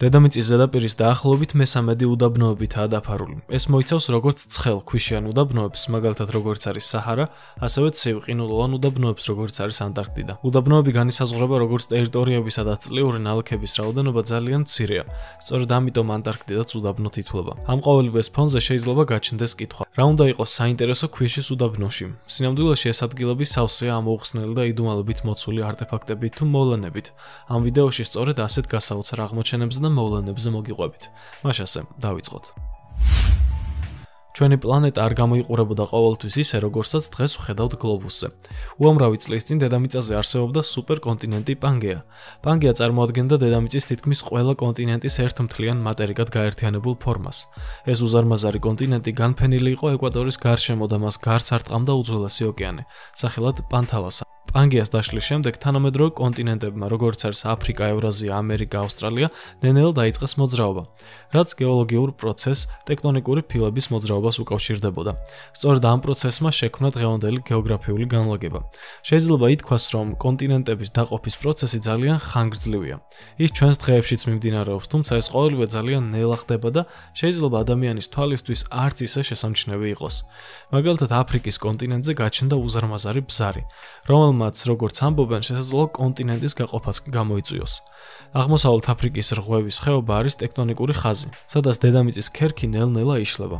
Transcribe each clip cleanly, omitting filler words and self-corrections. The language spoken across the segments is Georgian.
დედამიწის ზედაპირის დაახლოებით მესამედი უდაბნოებითაა დაფარული. ეს მოიცავს როგორც ცხელ ქვიშიან უდაბნოებს, მაგალითად როგორც არის საჰარა, ასევე ცივ ყინულოვან უდაბნოებს, როგორც არის ანტარქტიდა. უდაბნოები განისაზღვრება როგორც ტერიტორიებისა და წლიური ნალექების რაოდენობა ძალიან მცირეა. სწორედ ამიტომ ანტარქტიდაც უდაბნოთ ითვლება. ამ ყოველივეს ფონზე შეიძლება გაჩნდეს კითხვა: რა უნდა იყოს საინტერესო ქვიშის უდაბნოში? სინამდვილეში ეს ადგილები სავსეა ამოუხსნელი და იდუმალებით მოცული არტეფაქტებით თუ მოვლენებით. ამ ვიდეოში სწორედ ასეთ გასაოცარ აღმოჩენებს და მოვლენებზე მოგიყვებით. მაშასე, დავიწყოთ. ჩვენი პლანეტა არ გამოიყურებოდა ყოველთვის ისე, როგორცაც დღეს ვხედავთ გლობუსზე. უამრავი წლის წინ დედამიწაზე არსებობდა სუპერკონტინენტი პანგეა. პანგეა წარმოადგენდა დედამიწის თითქმის ყველა კონტინენტის ერთმთლიან მატერიკად გაერთიანებულ ფორმას. ეს უზარმაზარი კონტინენტი განფენილი იყო ეკვატორის გარშემო და მას გარს არტყამდა უძველესი ოკეანე, სახელად პანთალასა. პანგეას დაშლის შემდეგ თანამედროვე კონტინენტებმა, როგორც არის აფრიკა, ევრაზია, ამერიკა, ავსტრალია, ნელ-ნელა დაიწყეს მოძრაობა, რაც გეოლოგიურ პროცესს ტექტონიკური ფილების მოძრაობას უკავშირდებოდა. სწორედ ამ პროცესმა შექმნა დღევანდელი გეოგრაფიული განლაგება. შეიძლება ითქვას, რომ კონტინენტების დაყოფის პროცესი ძალიან ხანგრძლივია. ის ჩვენს დღეებშიც მიმდინარეობს, თუმცა ეს ყოველივე ძალიან ნელა ხდება და შეიძლება ადამიანის თვალისთვის არც ისე შესამჩნევი იყოს. მაგალითად, აფრიკის კონტინენტზე გაჩნდა უზარმაზარი ბზარი, რომელმაც როგორც ამბობენ, შესაძლოა კონტინენტის გაყოფაც გამოიწვიოს. აღმოსავლეთ აფრიკის რღვევის ხეობა არის ტექტონიკური ხაზი, სადაც დედამიწის ქერქი ნელ-ნელა იშლება.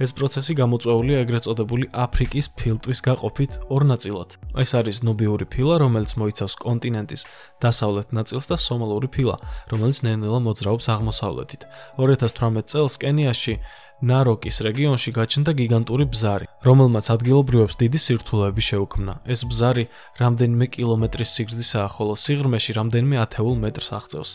ეს პროცესი გამოწვეულია ეგრეთ წოდებული აფრიკის ფილტვის გაყოფით ორ ნაწილად. ეს არის ნუბიური ფილა, რომელიც მოიცავს კონტინენტის დასავლეთ ნაწილს და სომალური ფილა, რომელიც ნელ-ნელა მოძრაობს აღმოსავლეთით. 2018 წელს კენიაში ნაროკის რეგიონში გაჩნდა გიგანტური ბზარი, რომელმაც ადგილობრივებს დიდი სირთულეები შეუქმნა. ეს ბზარი რამდენიმე კილომეტრის სიგრძისაა, ხოლო სიღრმეში რამდენიმე ათეულ მეტრს აღწევს.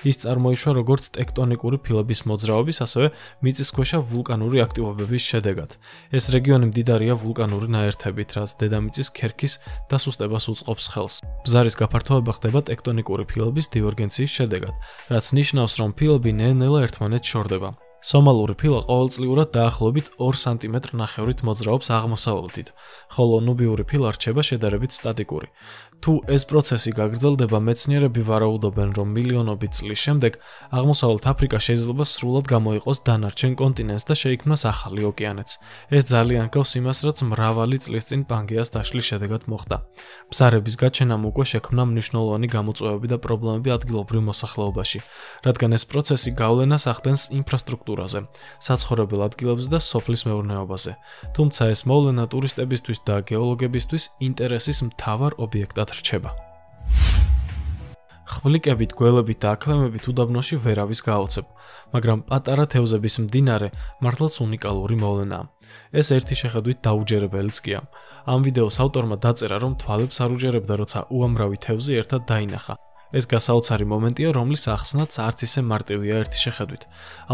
ის წარმოიშვა როგორც ტექტონიკური ფილების მოძრაობის, ასევე მიწისქვეშა ვულკანური აქტივობების შედეგად. ეს რეგიონი მდიდარია ვულკანური ნაერთებით, რაც დედამიწის ქერქის დასუსტებას უწყობს ხელს. ბზარის გაფართოება ხდება ტექტონიკური ფილების დივერგენციის შედეგად, რაც ნიშნავს, რომ ფილები ნელ-ნელა ერთმანეთს შორდება. სომალური ფილა ყოველწლიურად დაახლოებით 2 სმ-ნახევრით მოძრაობს აღმოსავლეთით, ხოლო ნუბიური ფილა რჩება შედარებით სტატიკური. თუ ეს პროცესი გაგრძელდება, მეცნიერები ვარაუდობენ, რომ მილიონობით წლის შემდეგ აღმოსავლეთ აფრიკა შეიძლება სრულად გამოიყოს დანარჩენ კონტინენტს და შეიქმნას ახალი ოკეანეც. ეს ძალიან ჰგავს იმას, რაც მრავალი წლის წინ პანგეას დაშლის შედეგად მოხდა. ბზარების გაჩენამ უკვე შექმნა მნიშვნელოვანი გამოწვევები და პრობლემები ადგილობრივ მოსახლეობაში, რადგან ეს პროცესი გავლენას ახდენს ინფრასტრუქტურაზე, საცხოვრებელ ადგილებზე და სოფლის მეურნეობაზე. თუმცა ეს მოვლენა ტურისტებისთვის და გეოლოგებისთვის ინტერესის მთავარ ობიექტად რჩება. ხვლიკებით, გველებით და აქლემებით უდაბნოში ვერავის გაოცებ, მაგრამ პატარა თევზების მდინარე მართლაც უნიკალური მოვლენაა. ეს ერთი შეხედვით დაუჯერებელიც კია. ამ ვიდეოს ავტორმა დაწერა, რომ თვალებს არ უჯერებდა, როცა უამრავი თევზი ერთად დაინახა. ეს გასაოცარი მომენტია, რომლის ახსნაც არც ისე მარტივია ერთი შეხედვით.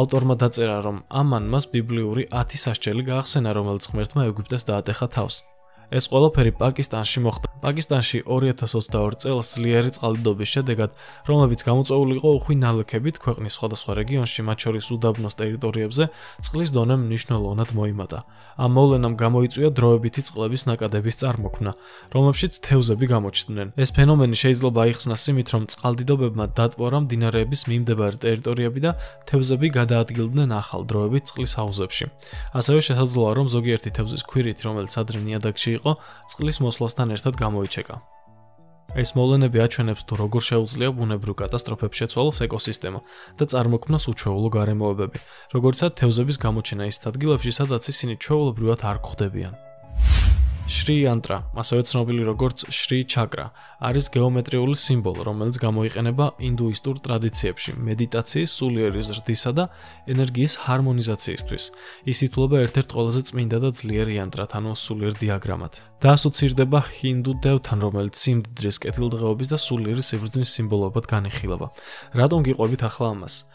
ავტორმა დაწერა, რომ ამან მას ბიბლიური 10 სასჯელი გაახსენა, რომელიც ღმერთმა ეგვიპტეს დაატეხა თავს. ეს ყველაფერი პაკისტანში მოხდა. პაკისტანში 2022 წელს ძლიერი წყალდიდობის შედეგად, რომლებიც გამოწვეული იყო უხვი ნალექებით, ქვეყნის სხვადასხვა რეგიონში, მათ შორის უდაბნოს ტერიტორიებზე, წყლის დონე მნიშვნელოვნად მოიმატა. ამ მოვლენამ გამოიწვია დროებითი წყლების ნაკადების წარმოქმნა, რომლებშიც თევზები გამოჩნდნენ. ეს ფენომენი შეიძლება აიხსნას იმით, რომ წყალდიდობებმა დატბორა მდინარეების მიმდებარე ტერიტორიები და თევზები გადაადგილდნენ ახალ დროებით წყლის აუზებში. ასევე შესაძლოა, რომ ზოგიერთი თევზის ქვირითი, რომელიც ადრე ნიადაგში იყო, წყლის მოსვლასთან ერთად გამოიჩეკა. ეს მოვლენები აჩვენებს, თუ როგორ შეუძლია ბუნებრივ კატასტროფებს შეცვალოს ეკოსისტემა და წარმოქმნას უჩვეულო გარემოებები, როგორიცაა თევზების გამოჩენა ის ადგილებში, სადაც ისინი ჩვეულებრივად არ გვხვდებიან. შრი იანტრა, ასევე ცნობილი როგორც შრი ჩაკრა, არის გეომეტრიული სიმბოლო, რომელიც გამოიყენება ინდუისტურ ტრადიციებში მედიტაციის, სულიერი ზრდისა და ენერგიის ჰარმონიზაციისთვის. ის ითვლება ერთ-ერთ ყველაზე წმინდა და ძლიერ იანტრად, ანუ სულიერ დიაგრამად. და ასოცირდება ჰინდუ დევთან, რომელიც სიმდიდრის, კეთილდღეობის და სულიერი სიბრძნის სიმბოლოებად განიხილება. რატომ გიყვებით ახლა ამას?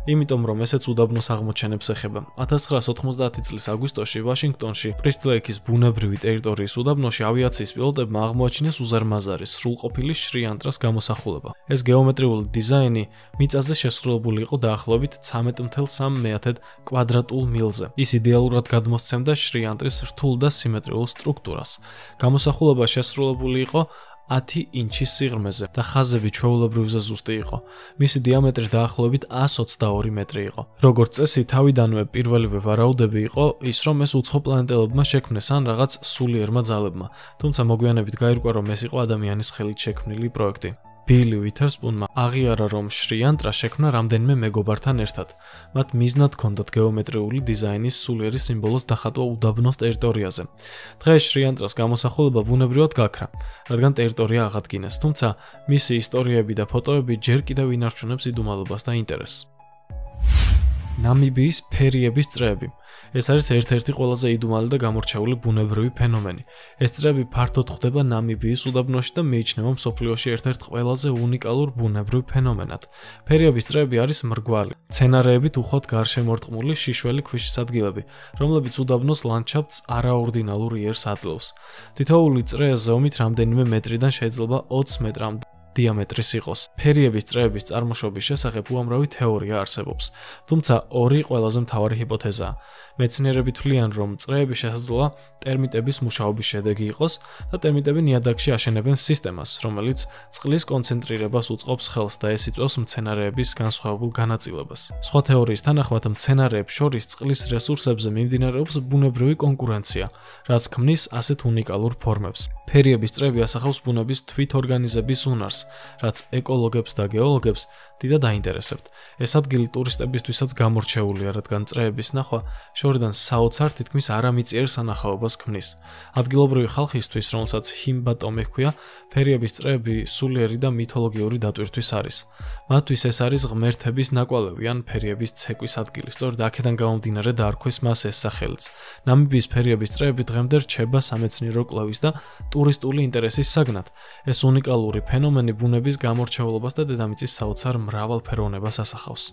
იმიტომ რომ ესეც უდაბნოს აღმოჩენებს ეხება. 1990 წლის აგვისტოში ვაშინგტონში პრისტლეიქის ბუნებრივი ტერიტორიის უდაბნოში ავიაციის პილოტებმა აღმოაჩინეს უზარმაზარი სრულყოფილი შრი იანტრას გამოსახულება. ეს გეომეტრიული დიზაინი მიწაზე შესრულებული იყო დაახლოებით 13.3 კვადრატულ მილზე. ის იდეალურად გადმოსცემდა შრი იანტრის რთულ და სიმეტრიულ სტრუქტურას. გამოსახულება შესრულებული იყო 10 ინჩის სიღრმეზე და ხაზები ჩვეულებრივზე ზუსტი იყო. მისი დიამეტრი დაახლოებით 122 მეტრი იყო. როგორც წესი, თავიდანვე პირველივე ვარაუდები იყო ის, რომ ეს უცხო პლანეტელებმა შექმნეს ან რაღაც სულიერმა ძალებმა, თუმცა მოგვიანებით გაირკვა, რომ ეს იყო ადამიანის ხელით შექმნილი პროექტი. ბილი ვითერსპუნმა აღიარა, რომ შრიანტრა შექმნა რამდენიმე მეგობართან ერთად. მათ მიზნად ჰქონდათ გეომეტრიული დიზაინის სულიერი სიმბოლოს დახატვა უდაბნოს ტერიტორიაზე. დღეს შრიანტრას გამოსახულება ბუნებრივად გაქრა, რადგან ტერიტორია აღადგინეს, თუმცა მისი ისტორიები და ფოტოები ჯერ კიდევ ინარჩუნებს იდუმალობას და ინტერესს. ნამიბიის ფერიების წრეები. ეს არის ერთ-ერთი ყველაზე იდუმალი და გამორჩეული ბუნებრივი ფენომენი. ეს წრეები ფართოდ ხდება ნამიბიის უდაბნოში და მიიჩნევა მსოფლიოში ერთ-ერთ ყველაზე უნიკალურ ბუნებრივ ფენომენად. ფერიების წრეები არის მრგვალი, მცენარეებით უხვად გარშემორტყმული შიშველი ქვიშის ადგილები, რომლებიც უდაბნოს ლანდშაფტს არაორდინალურ იერს აძლევს. თითოეული წრე ზომით რამდენიმე მეტრიდან შეიძლება 20 მეტრამდე დიამეტრის იყოს. ფერიების წრეების წარმოშობის შესახებ უამრავი თეორია არსებობს, თუმცა ორი ყველაზე მთავარი ჰიპოთეზაა. მეცნიერები თვლიან, რომ წრეები შესაძლოა ტერმიტების მუშაობის შედეგი იყოს და ტერმიტები ნიადაგში აშენებენ სისტემას, რომელიც წყლის კონცენტრირებას უწყობს ხელს და ეს იწვევს მცენარეების განსხვავებულ განაწილებას. სხვა თეორიის თანახმად, მცენარეებს შორის წყლის რესურსებზე მიმდინარეობს ბუნებრივი კონკურენცია, რაც ქმნის ასეთ უნიკალურ ფორმებს. ფერიების წრეები ასახავს ბუნების თვითორგანიზების უნარს, რაც ეკოლოგებს და გეოლოგებს დიდად აინტერესებთ. ეს ადგილი ტურისტებისთვისაც გამორჩეულია, რადგან წრეების ნახვა შორიდან საოცარ თითქმის არამიწიერ სანახაობას ქმნის. ადგილობრივი ხალხისთვის, რომელსაც ჰიმბატომი ჰქვია, ფერიების წრეები სულიერი და მითოლოგიური დატვირთვის არის. მათთვის ეს არის ღმერთების ნაკვალევი ან ფერიების ცეკვის ადგილი. სწორედ აქედან გამომდინარე დაარქვეს მას ეს სახელიც. ნამიბიის ფერიების წრეები დღემდე რჩება სამეცნიერო კვლევის და ტურისტული ინტერესის საგნად. ეს უნიკალური ფენომენი ბუნების გამორჩეულობას და დედამიწის საოცარ მრავალფეროვნებას ასახავს.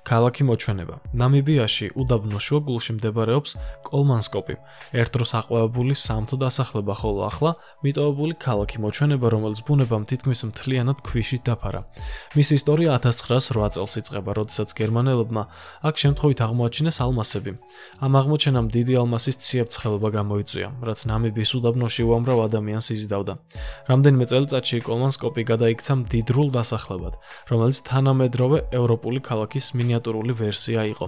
ქალაქი მოჩვენება. ნამიბიაში უდაბნოს შუაგულში მდებარეობს კოლმანსკოპი, ერთდროს აყვავებული სამთო დასახლება, ხოლო ახლა მიტოვებული ქალაქი მოჩვენება, რომელიც ბუნებამ თითქმის მთლიანად ქვიშით დაფარა. მისი ისტორია 1908 წელს იწყება, როდესაც გერმანელებმა აქ შემთხვევით აღმოაჩინეს ალმასები. ამ აღმოჩენამ დიდი ალმასის ციებ-ცხელობა გამოიწვია, რაც ნამიბიის უდაბნოში უამრავ ადამიანს იზიდავდა. რამდენიმე წელიწადში კოლმანსკოპი გადაიქცა მდიდრულ დასახლებად, რომელიც თანამედროვე ევროპული ქალაქის მინიატურული ვერსია იყო.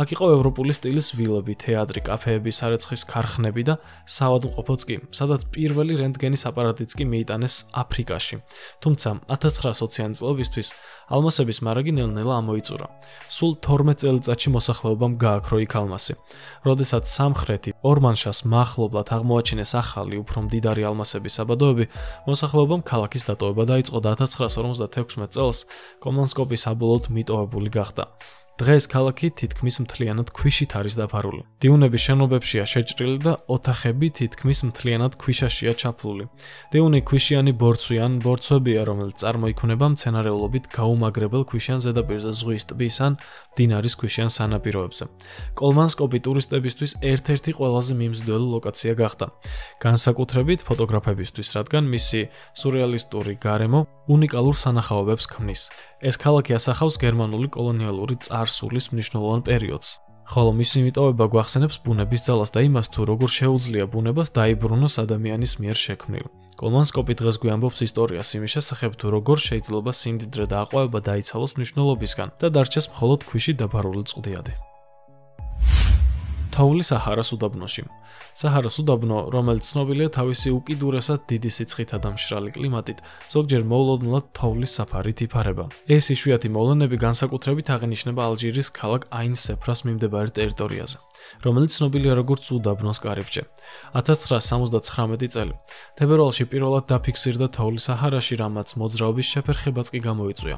აქ იყო ევროპული სტილის ვილები, თეატრი, კაფეები, სარეცხის ქარხნები და საავადმყოფოც კი, სადაც პირველი რენტგენის აპარატიც კი მიიტანეს აფრიკაში. თუმცა 1920-იანი წლებისთვის ალმასების მარაგი ნელ-ნელა ამოიწურა. სულ 12 წელიწადში მოსახლეობამ გააქრო იქ ალმასი. როდესაც სამხრეთი ორმანშას მახლობლად აღმოაჩინეს ახალი, უფრო მდიდარი ალმასების საბადოები, მოსახლეობამ ქალაქის დატოვება დაიწყო და 1956 წელს კოლმანსკოპი საბოლოოდ მიტოვებული გახდა. დღეს ქალაქი თითქმის მთლიანად ქვიშით არის დაფარული. დიუნების შენობებშია შეჭრილი და ოთახები თითქმის მთლიანად ქვიშაშია ჩაფლული. დიუნი ქვიშიანი ბორცვი ან ბორცვებია, რომელიც წარმოიქმნება მცენარეულობით გაუმაგრებელ ქვიშიან ზედაპირზე ზღვის ტბის ან მდინარის ქვიშიან სანაპიროებზე. კოლმანსკოპი ტურისტებისთვის ერთ-ერთი ყველაზე მიმზიდველი ლოკაცია გახდა. განსაკუთრებით ფოტოგრაფებისთვის, რადგან მისი სურეალისტური გარემო უნიკალურ სანახაობებს ქმნის. ეს ქალაქი ასახავს გერმანული კოლონიალური წარსულის მნიშვნელოვან პერიოდს. ხოლო მისი მიტოვება გვახსენებს ბუნების ძალას და იმას, თუ როგორ შეუძლია ბუნებას დაიბრუნოს ადამიანის მიერ შექმნილ. კოლმანსკოპი დღეს გვიამბობს ისტორიას იმის შესახებ, თუ როგორ შეიძლება სიმდიდრე და აყვავება დაიცალოს მნიშვნელობისგან და დარჩეს მხოლოდ ქვიშით დაფარული წყდიადი. თოვლის საჰარას უდაბნოში. საჰარას უდაბნო, რომელიც ცნობილია თავისი უკიდურესად დიდი სიცხითა და მშრალი კლიმატით, ზოგჯერ მოულოდნელად თოვლის საფარით იფარება. ეს იშვიათი მოვლენები განსაკუთრებით აღინიშნება ალჟირის ქალაქ აინ-სეფრას მიმდებარე ტერიტორიაზე, რომელიც ცნობილია როგორც უდაბნოს კარიბჭე. 1979 წელი. თებერვალში პირველად დაფიქსირდა თოვლის საჰარაში, რამაც მოძრაობის შეფერხებაც კი გამოიწვია.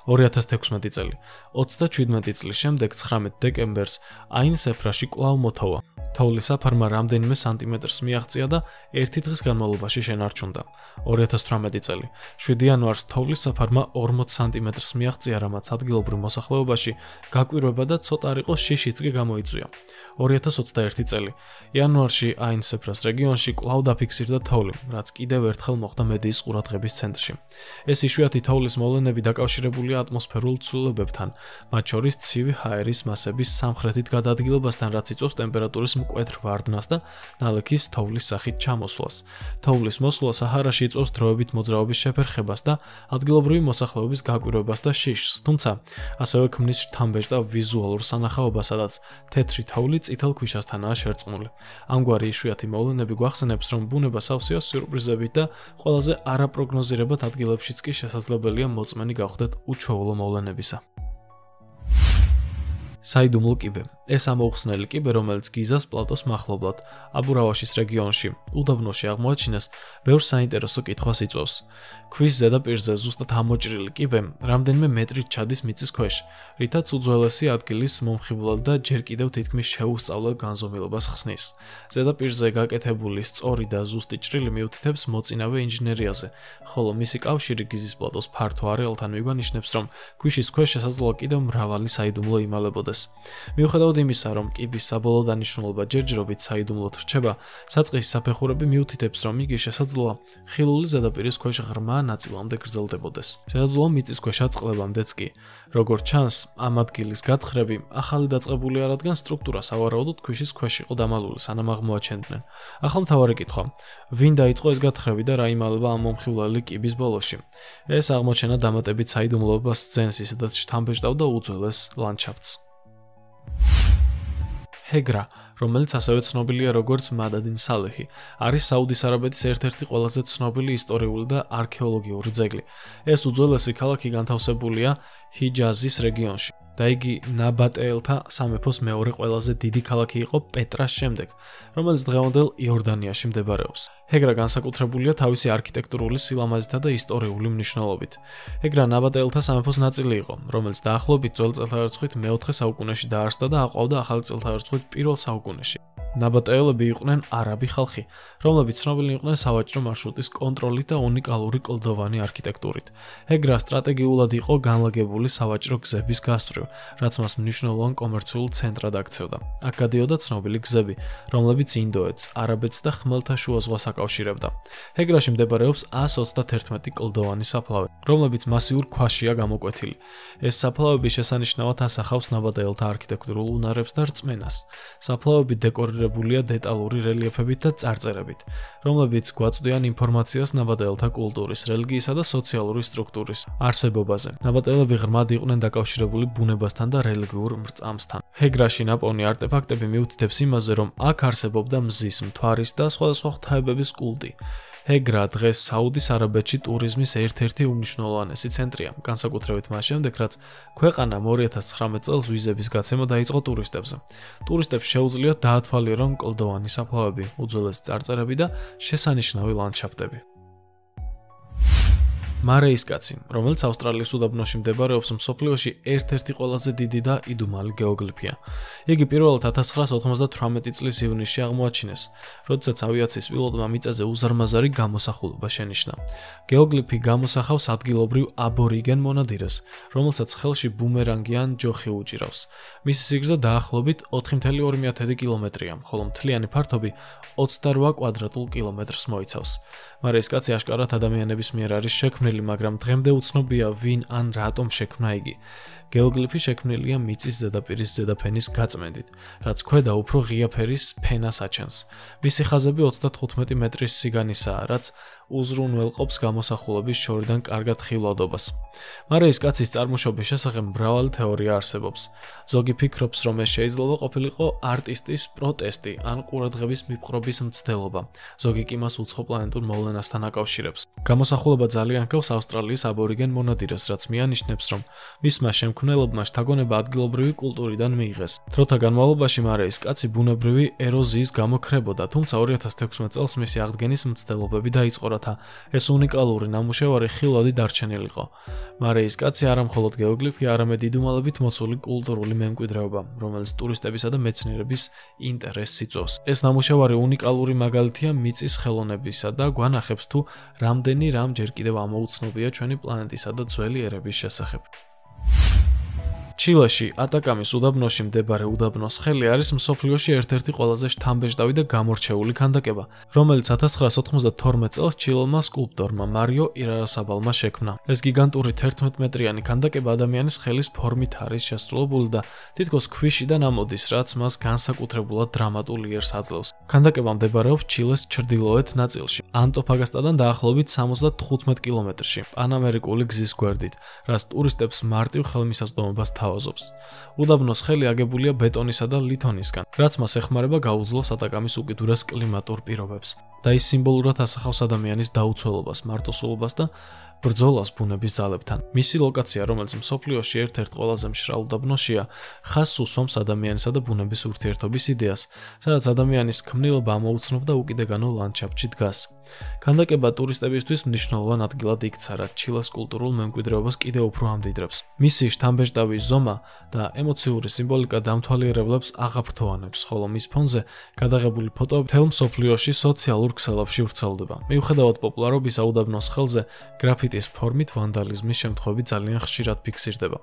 2016 წელი. 27 წლის შემდეგ 19 დეკემბერს აინ-სეფრაში კვლავ მოთოვა. თოვლის საფარმა რამდენიმე სანტიმეტრს მიაღწია და ერთი დღის განმავლობაში შენარჩუნდა. 2018 წელი. 7 იანვარს თოვლის საფარმა 40 სანტიმეტრს მიაღწია, რამაც ადგილობრივ მოსახლეობაში გაკვირვება და ცოტა რიყოს შიშიც კი გამოიწვია. 2021 წელი. იანვარში აინ-სეფრას რეგიონში კვლავ დაფიქსირდა თოვლი, რაც კიდევ ერთხელ მოხდა მედიის ყურადღების ცენტრში. ეს იშვიათი თოვლის მოვლენები დაკავშირებულია ატმოსფერულ ცვლილებებთან, მათ შორის ცივი ჰაერის მასების სამხრეთით გადაადგილებასთან, რაც იწვევს ტემპერატურის მკვეთრ ვარდნას და ნალექის თოვლის სახით ჩამოსვლას. თოვლის მოსვლა საჰარაში იწვევს დროებით მოძრაობის შეფერხებას და ადგილობრივი მოსახლეობის გაკვირვებას და შიშს, თუმცა ასევე ქმნის შთამბეჭდა ვიზუალურ სანახაობას, სადაც თეთრი თოვლი წითელ ქვიშასთანაა შერწყმული. ამგვარი იშვიათი მოვლენები გვახსენებს, რომ ბუნება სავსეა სიურპრიზებით და ყველაზე არაპროგნოზირებად ადგილებშიც კი შესაძლებელია მოწმენი გავხდეთ უჩვეულო მოვლენებისა. საიდუმლო კიბე. ეს ამოუხსნელი კიბე, რომელიც გიზას პლატოს მახლობლად, აბურავაშის რეგიონში, უდაბნოში აღმოაჩინეს, ბევრ საინტერესო კითხვას იწვევს. ქვის ზედაპირზე ზუსტად ამოჭრილი კიბე რამდენიმე მეტრით ჩადის მიწის ქვეშ, რითაც უძველესი ადგილის მომხიბვლად და ჯერ კიდევ თითქმის შეუსწავლელ განზომილებას ხსნის. ზედაპირზე გაკეთებული სწორი და ზუსტი ჭრილი მიუთითებს მოწინავე ინჟინერიაზე, ხოლო მისი კავშირი გიზის პლატოს ფართო არეალთან მიგანიშნებს, რომ ქვიშის ქვეშ შესაძლოა კიდევ მრავალი საიდუმლო იმალებოდეს. მიუხედავად იმისა, რომ კიბის საბოლოო დანიშნულება ჯერჯერობით საიდუმლოდ რჩება, საწყისი საფეხურები მიუთითებს, რომ იგი შესაძლოა ხილული ზედაპირის ქვეშ ღრმა ნაწილამდე გრძელდებოდეს. შესაძლოა მიწისქვეშა წყლებამდეც კი. როგორც ჩანს, ამ ადგილის გათხრები ახალი დაწყებულია, რადგან სტრუქტურა სავარაუდოდ ქვიშის ქვეშ იყო დამალული, სანამ აღმოაჩენდნენ. ახლა მთავარი კითხვა: ვინ დაიწყო ეს გათხრები და რა იმალება ამ მომხიბვლელი კიბის ბოლოში? ეს აღმოჩენა დამატებით საიდუმლოებას სცენს, ისედაც შთამბეჭდავდა უძველეს ლანდშაფტს. ჰეგრა, რომელიც ასევე ცნობილია როგორც მადადინ სალეჰი, არის საუდის არაბეთის ერთ-ერთი ყველაზე ცნობილი ისტორიული და არქეოლოგიური ძეგლი. ეს უძველესი ქალაქი განთავსებულია ჰიჯაზის რეგიონში და იგი ნაბატეელთა სამეფოს მეორე ყველაზე დიდი ქალაქი იყო პეტრას შემდეგ, რომელიც დღევანდელ იორდანიაში მდებარეობს. ჰეგრა განსაკუთრებულია თავისი არქიტექტურული სილამაზითა და ისტორიული მნიშვნელობით. ჰეგრა ნაბატეელთა სამეფოს ნაწილი იყო, რომელიც დაახლოებით ძველ წელთაღრიცხვით მე-4 საუკუნეში დაარსდა და აყვავდა ახალი წელთაღრიცხვით პირველ საუკუნეში. ნაბატეელები იყვნენ არაბი ხალხი, რომლებიც ცნობილი იყვნენ სავაჭრო მარშრუტის კონტროლით და უნიკალური კლდოვანი არქიტექტურით. ჰეგრა სტრატეგიულად იყო განლაგებული სავაჭრო გზების გასწვრივ, რაც მას მნიშვნელოვან კომერციულ ცენტრად აქცევდა. აქ გადიოდა ცნობილი გზები, რომლებიც ინდოეთს, არაბეთს და ხმელთაშუა ზღვას აკავშირებდა. ჰეგრაში მდებარეობს 131 კლდოვანი საფლავი, რომლებიც მასიურ ქვაშია გამოკვეთილი. ეს საფლავები შესანიშნავად ასახავს ნაბატეელთა არქიტექტურულ უნარებს და რწმენას. საფლავები დეკორირებულია დეტალური რელიეფებით და წარწერებით, რომლებიც გვაწვდიან ინფორმაციას ნაბატეელთა კულტურის, რელიგიისა და სოციალური სტრუქტურის არსებობაზე. ნაბატეელები ღრმად იყვნენ დაკავშირებული ბუნებასთან და რელიგიურ მრწამსთან. ჰეგრაში ნაპოვნი არტეფაქტები მიუთითებს იმაზე, რომ აქ არსებობდა მზის, მთვარის და სხვადასხვა ღვთაებების კულტი. ჰეგრა დღეს საუდის არაბეთში ტურიზმის ერთ-ერთი უმნიშვნელოვანესი ცენტრია, განსაკუთრებით მას შემდეგ, რაც ქვეყანამ 2019 წელს ვიზების გაცემა დაიწყო ტურისტებზე. ტურისტებს შეუძლიათ დაათვალიერონ კლდოვანი საფლავები, უძველესი წარწერები და შესანიშნავი ლანდშაფტები. მარეის კაცი, რომელიც ავსტრალიის უდაბნოში მდებარეობს, მსოფლიოში ერთ-ერთი ყველაზე დიდი და იდუმალი გეოგლიფია. იგი პირველად 1998 წლის ივნისში აღმოაჩინეს, როდესაც ავიაციის პილოტმა მიწაზე უზარმაზარი გამოსახულება შენიშნა. გეოგლიფი გამოსახავს ადგილობრივ აბორიგენ მონადირეს, რომელსაც ხელში ბუმერანგი ან ჯოხი უჭირავს. მისი სიგრძე დაახლოებით 4,2 კილომეტრია, ხოლო მთლიანი ფართობი 28 კვადრატულ კილომეტრს მოიცავს. მარეის კაცი აშკარად ადამიანების მიერ არის შექმნილი, მაგრამ დღემდე უცნობია ვინ ან რატომ შექმნა იგი. გეოგლიფი შექმნილია მიწის ზედაპირის ზედაფენის გაწმენდით, რაც ქვედა უფრო ღია ფერის ფენას აჩენს. მისი ხაზები 35 მეტრის სიგანისაა, რაც უზრუნველყოფს გამოსახულების შორიდან კარგად ხილვადობას. მარეის კაცის წარმოშობის შესახებ მრავალი თეორია არსებობს. ზოგი ფიქრობს, რომ ეს შეიძლება ყოფილიყო არტისტის პროტესტი ან ყურადღების მიპყრობის მცდელობა. ზოგი კი მას უცხო პლანეტურ მოვლენასთან აკავშირებს. გამოსახულება ძალიან ჰგავს ავსტრალიის აბორიგენ მონადირეს, რაც მიანიშნებს, რომ მისმა შემქმნელებმა შთაგონება ადგილობრივი კულტურიდან მიიღეს. დროთა განმავლობაში მარეის კაცი ბუნებრივი ეროზიის გამო ქრებოდა, თუმცა 2016 წელს მისი აღდგენის მცდელობები დაიწყო, რათა ეს უნიკალური ნამუშევარი ხილვადი დარჩენილიყო. მარეის კაცი არა მხოლოდ გეოგლიფია, არამედ იდუმალებით მოცული კულტურული მემკვიდრეობა, რომელიც ტურისტებისა და მეცნიერების ინტერესს იწვევს. ეს ნამუშევარი უნიკალური მაგალითია მიწის ხელოვნებისა და გვანახებს თუ რამდენი რამ ჯერ კიდევ ამოუცნობია ჩვენი პლანეტისა და ძველი ერების შესახებ. ჩილეში, ატაკამის უდაბნოში მდებარე უდაბნოს ხელი არის მსოფლიოში ერთ-ერთი ყველაზე შთამბეჭდავი და გამორჩეული ქანდაკება, რომელიც 1992 წელს ჩილელმა სკულპტორმა მარიო ირარასაბალმა შექმნა. ეს გიგანტური 11 მეტრიანი ქანდაკება ადამიანის ხელის ფორმით არის შესრულებული და თითქოს ქვიშიდან ამოდის, რაც მას განსაკუთრებულად დრამატულ იერს აძლევს. ქანდაკება მდებარეობს ჩილეს ჩრდილოეთ ნაწილში, ანტოფაგასტადან დაახლოებით 75 კილომეტრში, პანამერიკული გზის გვერდით, რაც ტურისტებს მარტივ ხელმისაწვდომობას თავაზობს. უდაბნოს ხელი აგებულია ბეტონისა და ლითონისგან, რაც მას ეხმარება გაუძლოს ატაკამის უკიდურეს კლიმატურ პირობებს და ის სიმბოლურად ასახავს ადამიანის დაუცველობას, მარტოსულობას და ბრძოლას ბუნების ძალებთან. მისი ლოკაცია, რომელიც მსოფლიოში ერთ-ერთ ყველაზე მშრალ უდაბნოშია, ხაზს უსვამს ადამიანისა და ბუნების ურთიერთობის იდეას, სადაც ადამიანის ქმნილობა ამოუცნობ და უკიდეგანო ლანდშაფტში დგას. ქანდაკება ტურისტებისთვის მნიშვნელოვან ადგილად იქცა, რაც ჩილეს კულტურულ მემკვიდრეობას კიდევ უფრო ამდიდრებს. მისი შთამბეჭდავი ზომა და ემოციური სიმბოლიკა დამთვალიერებლებს აღაფრთოვანებს, ხოლო მის ფონზე გადაღებული ფოტოები მთელ მსოფლიოში სოციალურ ქსელებში ვრცელდება. მიუხედავად პოპულარობისა, უდაბნოს ხელზე გრაფიტის ფორმით ვანდალიზმის შემთხვევები ძალიან ხშირად ფიქსირდება.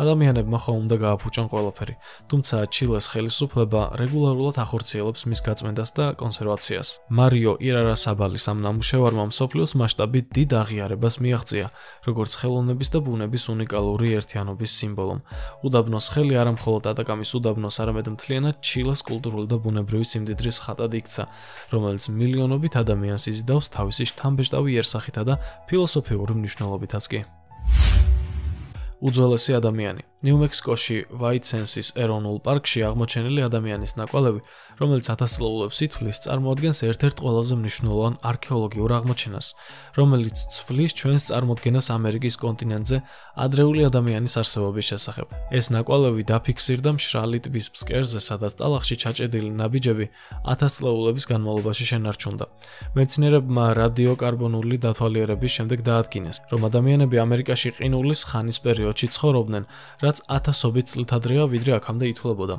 ადამიანებმა ხომ უნდა გააფუჭონ ყველაფერი, თუმცა ჩილეს ხელისუფლება რეგულარულად ახორციელებს მის გაწმენდას და კონსერვაციას. მარიო ირარასაბალის ამ ნამუშევარმა მსოფლიოს მასშტაბით დიდ აღიარებას მიაღწია, როგორც ხელოვნების და ბუნების უნიკალური ერთიანობის სიმბოლომ. უდაბნოს ხელი არა მხოლოდ ატაკამის უდაბნოს, არამედ მთლიანად ჩილეს კულტურული და ბუნებრივი სიმდიდრის ხატად იქცა, რომელიც მილიონობით ადამიანს იზიდავს თავისი შთამბეჭდავი იერსახითა და ფილოსოფიური მნიშვნელობითაც კი. უძველესი ადამიანი. ნიუ-მექსიკოში ვაიტ-სენსის ეროვნულ პარკში აღმოჩენილი ადამიანის ნაკვალევი, რომელიც 1000 წლეულებს ითვლის, წარმოადგენს ერთ-ერთ ყველაზე მნიშვნელოვან არქეოლოგიურ აღმოჩენას, რომელიც ცვლის ჩვენს წარმოდგენას ამერიკის კონტინენტზე ადრეული ადამიანის არსებობის შესახებ. ეს ნაკვალევი დაფიქსირდა მშრალი ტბის ფსკერზე, სადაც ტალახში ჩაჭედილი ნაბიჯები 1000 წლეულების განმავლობაში შენარჩუნდა. მეცნიერებმა რადიოკარბონული დათვალიერების შემდეგ დაადგინეს, რომ ადამიანები ამერიკაში ყინულის ხანის პერიოდში ცხოვრობდნენ, რაც 1000-ობით წლით ადრეა, ვიდრე აქამდე ითვლებოდა.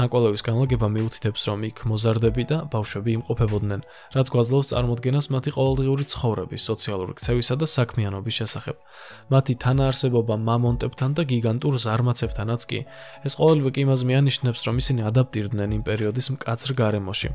ნაკვალევის განლაგება მიუთითებს, რომ იქ მოზარდები და ბავშვები იმყოფებოდნენ, რაც გვაძლევს წარმოდგენას მათი ყოველდღიური ცხოვრების, სოციალური ქცევისა და საქმიანობის შესახებ. მათი თანაარსებობა მამონტებთან და გიგანტურ ზარმაცებთანაც კი. ეს ყოველივე კი იმას მიანიშნებს, რომ ისინი ადაპტირდნენ იმ პერიოდის მკაცრ გარემოში.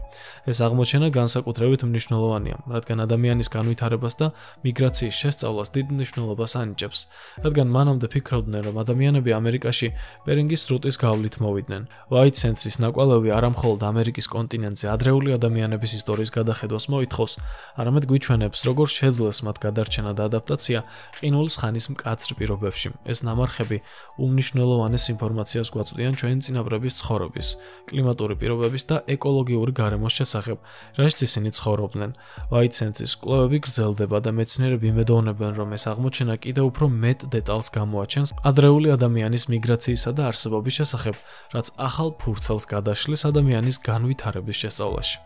ეს აღმოჩენა განსაკუთრებით მნიშვნელოვანია, რადგან ადამიანის განვითარებას და მიგრაციის შესწავლას დიდ მნიშვნელობას ანიჭებს, რადგან მანამდე ფიქრობდნენ, რომ ადამიანები ამერიკაში ბერინგის სრუტის გავლით მოვიდნენ. ვაიტ-სენსის ნაკვალევი არა მხოლოდ ამერიკის კონტინენტზე ადრეული ადამიანების ისტორიის გადახედვას მოითხოვს, არამედ გვიჩვენებს, როგორ შეძლეს მათ გადარჩენა და ადაპტაცია ყინულის ხანის მკაცრ პირობებში. ეს ნამარხები უმნიშვნელოვანეს ინფორმაციას გვაწვდიან ჩვენი წინაპრების ცხოვრების, კლიმატური პირობების და ეკოლოგიური გარემოს შესახებ, რაშიც ისინი ცხოვრობდნენ. ვაიტ-სენსის კვლევები გრძელდება და მეცნიერები იმედოვნებენ, რომ ეს აღმოჩენა კიდევ უფრო მეტ დეტალს გამოაჩენს ადრეული ადამიანის მიგრაციისა და არსებობის შესახებ, რაც ახალ ფურცელს გადაშლის ადამიანის განვითარების შესწავლაში.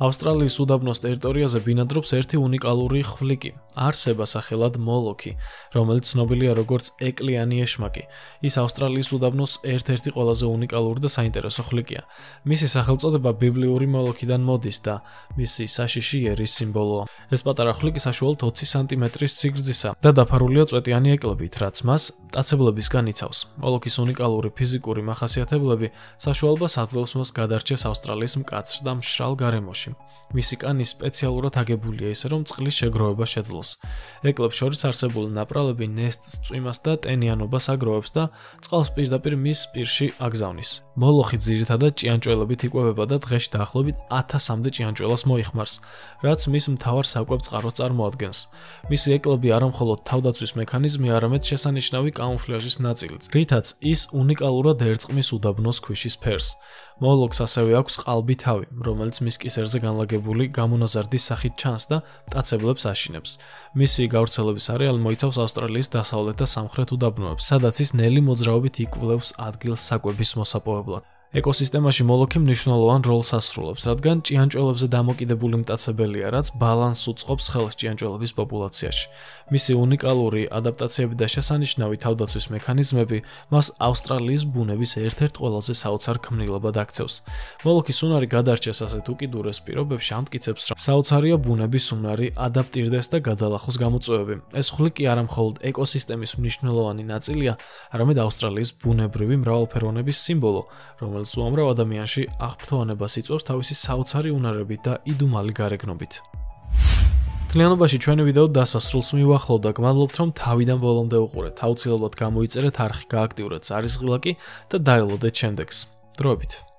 ავსტრალიის უდაბნოს ტერიტორიაზე ბინადრობს ერთი უნიკალური ხვლიკი, არსება სახელად მოლოქი, რომელიც ცნობილია როგორც ეკლიანი ეშმაკი. ის ავსტრალიის უდაბნოს ერთ-ერთი ყველაზე უნიკალური და საინტერესო ხვლიკია. მისი სახელწოდება ბიბლიური მოლოქიდან მოდის და მისი საშიში ერის სიმბოლოა. ეს პატარა ხვლიკი საშუალოდ 20 სანტიმეტრის სიგრძისა და დაფარულია წვეტიანი ეკლებით, რაც მას მტაცებლებისგან იცავს. მოლოქის უნიკალური ფიზიკური მახასიათებლები საშუალებას აძლევს მას გადარჩეს ავსტრალიის მკაცრ და მშრალ გარემოში. მისი კანი სპეციალურად აგებულია ისე, რომ წყლის შეგროვება შეძლოს. ეკლებს შორის არსებული ნაპრალები ნესტს წვიმას და ტენიანობას აგროვებს და წყალს პირდაპირ მის პირში აგზავნის. მოლოხი ძირითადად ჭიანჭველებით იკვებება და დღეში დაახლოებით 1000-მდე ჭიანჭველას მოიხმარს, რაც მის მთავარ საკვებ-წყაროს წარმოადგენს. მისი ეკლები არა მხოლოდ თავდაცვის მექანიზმი, არამედ შესანიშნავი კამუფლაჟის ნაწილიც, რითაც ის უნიკალურად ერწყმის უდაბნოს ქვიშის ფერს. მოლოქს ასევე აქვს ყალბი თავი, რომელიც მის კისერზე განლაგებული გამონაზარდის სახით ჩანს და მტაცებლებს აშინებს. მისი გავრცელების არეალი მოიცავს ავსტრალიის დასავლეთ და სამხრეთ უდაბნოებს, სადაც ის ნელი მოძრაობით იკვლევს ადგილს საკვების მოსაპოვებლად. ეკოსისტემაში მოლოქი მნიშვნელოვან როლს ასრულებს, რადგან ჭიანჭველებზე დამოკიდებული მტაცებელია, რაც ბალანსს უწყობს ხელს ჭიანჭველების პოპულაციაში. მისი უნიკალური ადაპტაციები და შესანიშნავი თავდაცვის მექანიზმები მას ავსტრალიის ბუნების ერთ-ერთ ყველაზე საოცარ ქმნილებად აქცევს. მოლოქის უნარი გადარჩეს ასეთ უკიდურეს პირობებში ამტკიცებს, რომ საოცარია ბუნების უნარი ადაპტირდეს და გადალახოს გამოწვევები. ეს ხვლი კი არა მხოლოდ ეკოსისტემის მნიშვნელოვანი ნაწილია, არამედ ავსტრალიის ბუნებრივი მრავალფეროვნების სიმბოლო, რომელიც უამრავ ადამიანში აღფრთოვანებას იწვევს თავისი საოცარი უნარებით და იდუმალი გარეგნობით. მთლიანობაში ჩვენი ვიდეო დასასრულს მივახლოვ და გმადლობთ, რომ თავიდან ბოლომდე უყურეთ. აუცილებლად გამოიწერეთ არხი, გააქტიურეთ ზარისღილაკი და დაელოდეთ შემდეგს. დროებით.